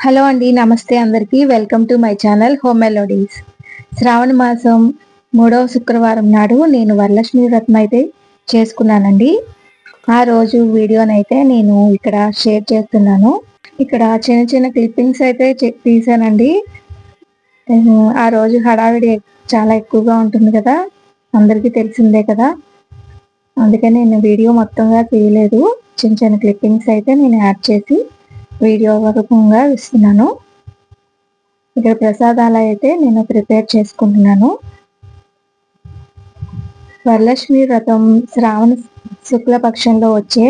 Hello అండి, నమస్తే అందరికీ. Welcome to my channel home melodies. శ్రావణ మాసం 3వ శుక్రవారం నాడు నేను వరలక్ష్మి వ్రతం అయితే చేసుకున్నానండి. ఆ రోజు వీడియోనైతే నేను ఇక్కడ షేర్ చేస్తున్నాను. ఇక్కడ చిన్న చిన్న క్లిప్పింగ్స్ అయితే తీసానండి. ఆ రోజు హడావిడి చాలా ఎక్కువగా ఉంటుంది కదా, అందరికీ తెలిసిందే కదా. అందుకని నేను వీడియో మొత్తంగా తీయలేదు. చిన్న చిన్న క్లిప్పింగ్స్ అయితే నేను యాడ్ చేసి వీడియో రూపంగా ఇస్తున్నాను. ఇక్కడ ప్రసాదాలు అయితే నేను ప్రిపేర్ చేసుకుంటున్నాను. వరలక్ష్మి వ్రతం శ్రావణ శుక్లపక్షంలో వచ్చే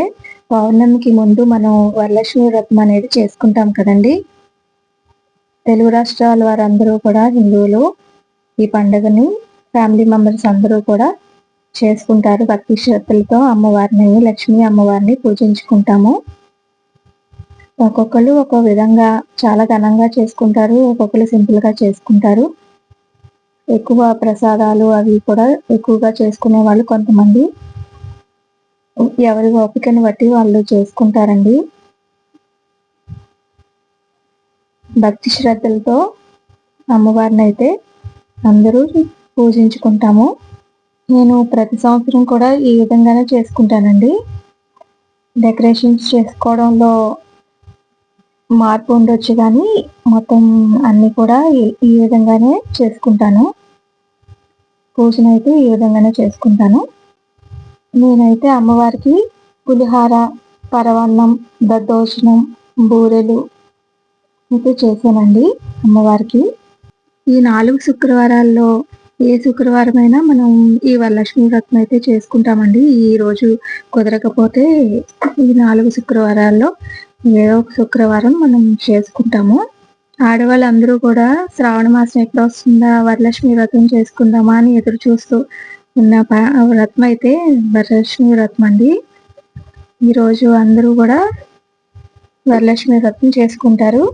పౌర్ణమికి ముందు మనం వరలక్ష్మి వ్రతం అనేది చేసుకుంటాం కదండి. తెలుగు రాష్ట్రాల వారందరూ కూడా హిందువులు ఈ పండుగని ఫ్యామిలీ మెంబర్స్ అందరూ కూడా చేసుకుంటారు. భక్తి శ్రద్ధలతో అమ్మవారిని, లక్ష్మీ అమ్మవారిని పూజించుకుంటాము. ఒక్కొక్కరు ఒక్కో విధంగా చాలా ఘనంగా చేసుకుంటారు, ఒక్కొక్కరు సింపుల్ గా చేసుకుంటారు. ఎక్కువ ప్రసాదాలు అవి కూడా ఎక్కువగా చేసుకునే వాళ్ళు కొంతమంది ఎవరి ఓపికని బట్టి వాళ్ళు చేసుకుంటారండి. భక్తి శ్రద్ధలతో అమ్మవారిని అయితే అందరూ పూజించుకుంటాము. నేను ప్రతి సంవత్సరం కూడా ఈ విధంగానే చేసుకుంటానండి. డెకరేషన్స్ చేసుకోవడంలో మార్పు ఉండొచ్చు, కానీ మొత్తం అన్ని కూడా ఈ విధంగానే చేసుకుంటాను. పూజనైతే ఈ విధంగానే చేసుకుంటాను. నేనైతే అమ్మవారికి పులిహార, పరవన్నం, దద్దోజనం, బూరెలు అయితే చేశానండి అమ్మవారికి. ఈ 4 శుక్రవారాల్లో ఏ శుక్రవారమైనా మనం ఈ వరలక్ష్మి వ్రతం అయితే చేసుకుంటామండి. ఈ రోజు కుదరకపోతే ఈ 4 శుక్రవారాల్లో ఏదో ఒక శుక్రవారం మనం చేసుకుంటాము. ఆడవాళ్ళందరూ కూడా శ్రావణ మాసం ఎప్పుడు వస్తుందా, వరలక్ష్మి వ్రతం చేసుకుందామా అని ఎదురు చూస్తూ ఉన్న వ్రతం అయితే వరలక్ష్మి వ్రతం అండి. ఈరోజు అందరూ కూడా వరలక్ష్మి వ్రతం చేసుకుంటారు.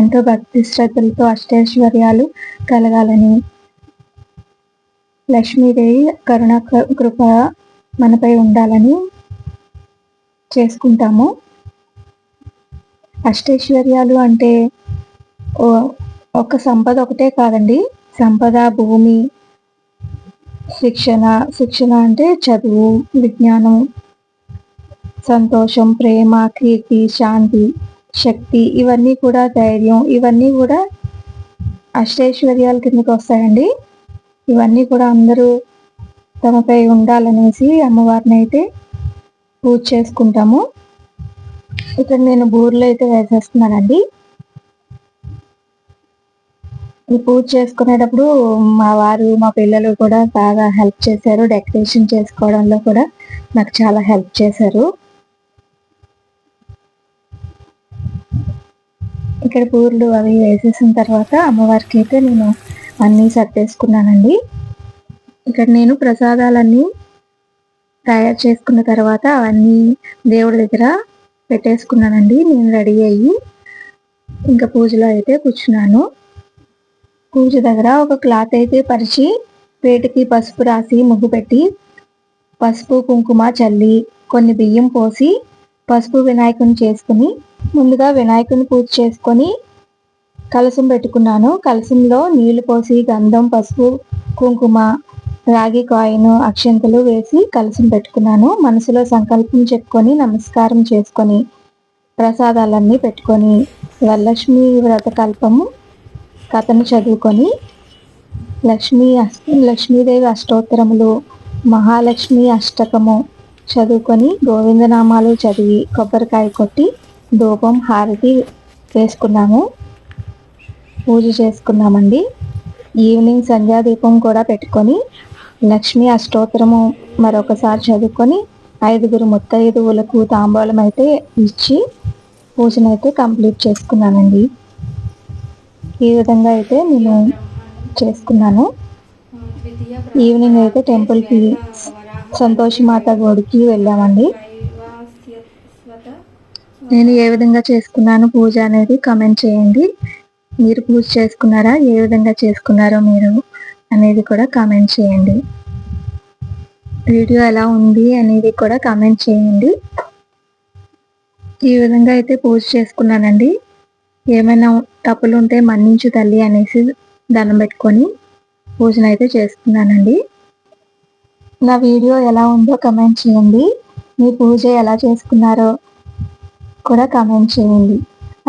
ఎంతో భక్తి శ్రద్ధలతో అష్టైశ్వర్యాలు కలగాలని, లక్ష్మీదేవి కరుణ కృప మనపై ఉండాలని చేసుకుంటాము. అష్టైశ్వర్యాలు అంటే ఒక సంపద ఒకటే కాదండి. సంపద, భూమి, శిక్షణ అంటే చదువు, విజ్ఞానం, సంతోషం, ప్రేమ, కీర్తి, శాంతి, శక్తి, ఇవన్నీ కూడా ధైర్యం, ఇవన్నీ కూడా అష్టైశ్వర్యాల కిందకి వస్తాయండి. ఇవన్నీ కూడా అందరూ తమపై ఉండాలనేసి అమ్మవారిని అయితే పూజ చేసుకుంటాము. ఇక్కడ నేను బూరెలు అయితే వేసేస్తున్నానండి. ఈ పూజ చేసుకునేటప్పుడు మా వారు, మా పిల్లలు కూడా బాగా హెల్ప్ చేశారు. డెకరేషన్ చేసుకోవడంలో కూడా నాకు చాలా హెల్ప్ చేశారు. ఇక్కడ బూరెలు అవి వేసేసిన తర్వాత అమ్మవారికి అయితే నేను అన్నీ సర్దేసుకున్నానండి. ఇక్కడ నేను ప్రసాదాలన్నీ తయారు చేసుకున్న తర్వాత అవన్నీ దేవుడి దగ్గర పెట్టేసుకున్నానండి. నేను రెడీ అయ్యి ఇంకా పూజలో అయితే కూర్చున్నాను. పూజ దగ్గర ఒక క్లాత్ అయితే పరిచి వేటికి పసుపు రాసి ముగ్గు పెట్టి, పసుపు కుంకుమ చల్లి కొన్ని బియ్యం పోసి పసుపు వినాయకుని చేసుకుని, ముందుగా వినాయకుని పూజ చేసుకొని కలశం పెట్టుకున్నాను. కలశంలో నీళ్లు పోసి గంధం, పసుపు, కుంకుమ, రాగి కాయిన్, అక్షంతలు వేసి కలశం పెట్టుకున్నాను. మనసులో సంకల్పం చెప్పుకొని నమస్కారం చేసుకొని ప్రసాదాలన్నీ పెట్టుకొని వరలక్ష్మి వ్రతకల్పము కథను చదువుకొని లక్ష్మీదేవి అష్టోత్తరములు, మహాలక్ష్మి అష్టకము చదువుకొని గోవిందనామాలు చదివి కొబ్బరికాయ కొట్టి ధూపం, హారతి వేసుకున్నాము. పూజ చేసుకున్నామండి. ఈవినింగ్ సంధ్యాదీపం కూడా పెట్టుకొని లక్ష్మీ అష్టోత్తరము మరొకసారి చదువుకొని 5 ముత్తైదువులకు తాంబూలం అయితే ఇచ్చి పూజనైతే కంప్లీట్ చేసుకున్నానండి. ఈ విధంగా అయితే నేను చేసుకున్నాను. ఈవినింగ్ అయితే టెంపుల్కి సంతోషిమాత గుడికి వెళ్ళామండి. నేను ఏ విధంగా చేసుకున్నాను పూజ అనేది కామెంట్ చేయండి. మీరు పూజ చేసుకున్నారా, ఏ విధంగా చేసుకున్నారో మీరు అనేది కూడా కామెంట్ చేయండి. వీడియో ఎలా ఉంది అనేది కూడా కామెంట్ చేయండి. ఈ విధంగా అయితే పూజ చేసుకున్నానండి. ఏమైనా తప్పులు ఉంటే మన్నించు తల్లి అనేసి దండం పెట్టుకొని పూజన అయితే చేసుకున్నానండి. నా వీడియో ఎలా ఉందో కమెంట్ చేయండి. మీ పూజ ఎలా చేసుకున్నారో కూడా కమెంట్ చేయండి.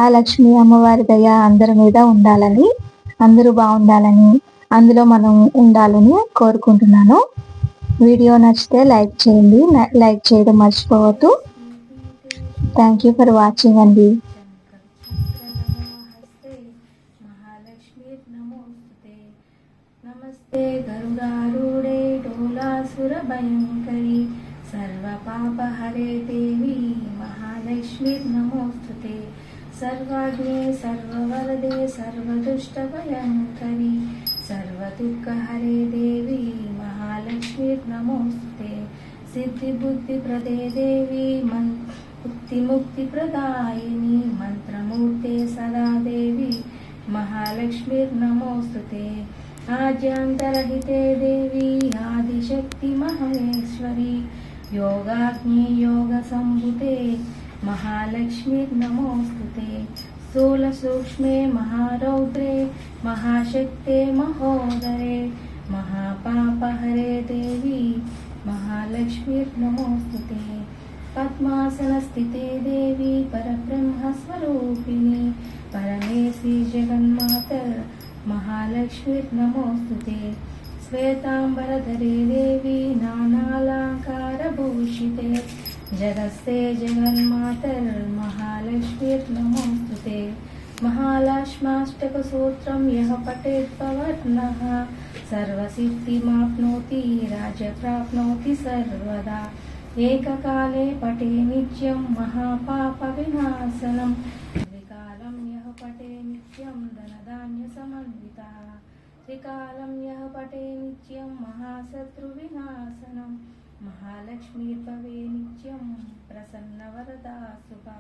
ఆ లక్ష్మీ అమ్మవారి దయ అందరి మీద ఉండాలని, అందరూ బాగుండాలని, అందులో మనం ఉండాలని కోరుకుంటున్నాను. వీడియో నచ్చితే లైక్ చేయండి. లైక్ చేయడం మర్చిపోవద్దు. థ్యాంక్ యూ ఫర్ వాచింగ్ అండి. नमस्ते गरुडारूढे डोलासुरभयङ्करी सर्वपापहरे देवी महालक्ष्मी नमोस्तुते सर्वाग्ने सर्ववरदे सर्वदुष्टभयङ्करी सर्वदुःखहरे देवी महालक्ष्मी नमोस्तुते सिद्धिबुद्धिप्रदे देवी मुक्तिमुक्तिप्रदायिनी मन्त्रमूर्ते सदा देवी महालक्ष्मी नमोस्तुते आद्यांतरहिते देवी आदिशक्ति महेश्वरी योगाग्नि योगसंभुते महालक्ष्मी नमोस्तुते स्थूलसूक्ष्मे महारौद्रे महाशक्ते महोदरे महापापहरे देवी महालक्ष्मी नमोस्तुते पद्मासनस्थिते देवी परब्रह्मस्वरूपिणी परमेशी जगन्मातर महालक्ष्मी नमोस्तुते श्वेतांबरधरे देवी नानालंकारभूषिते जगस्ते जगन्मातर महालक्ष्मी नमोस्तुते महालक्ष्माष्टकसूत्रं यः पठेत् पवर्णः सर्वसिद्धिमाप्नोति राज्यप्राप्नोति सर्वदा एककाले पठे नित्यं महापापविनाशनं त्रिकालं यः पठे नित्यं धनधान्यसमन्वितः त्रिकालं यः पठे नित्यं महाशत्रुविनाशनं महालक्ष्मी भवे नित्यं प्रसन्नवरदा शुभा।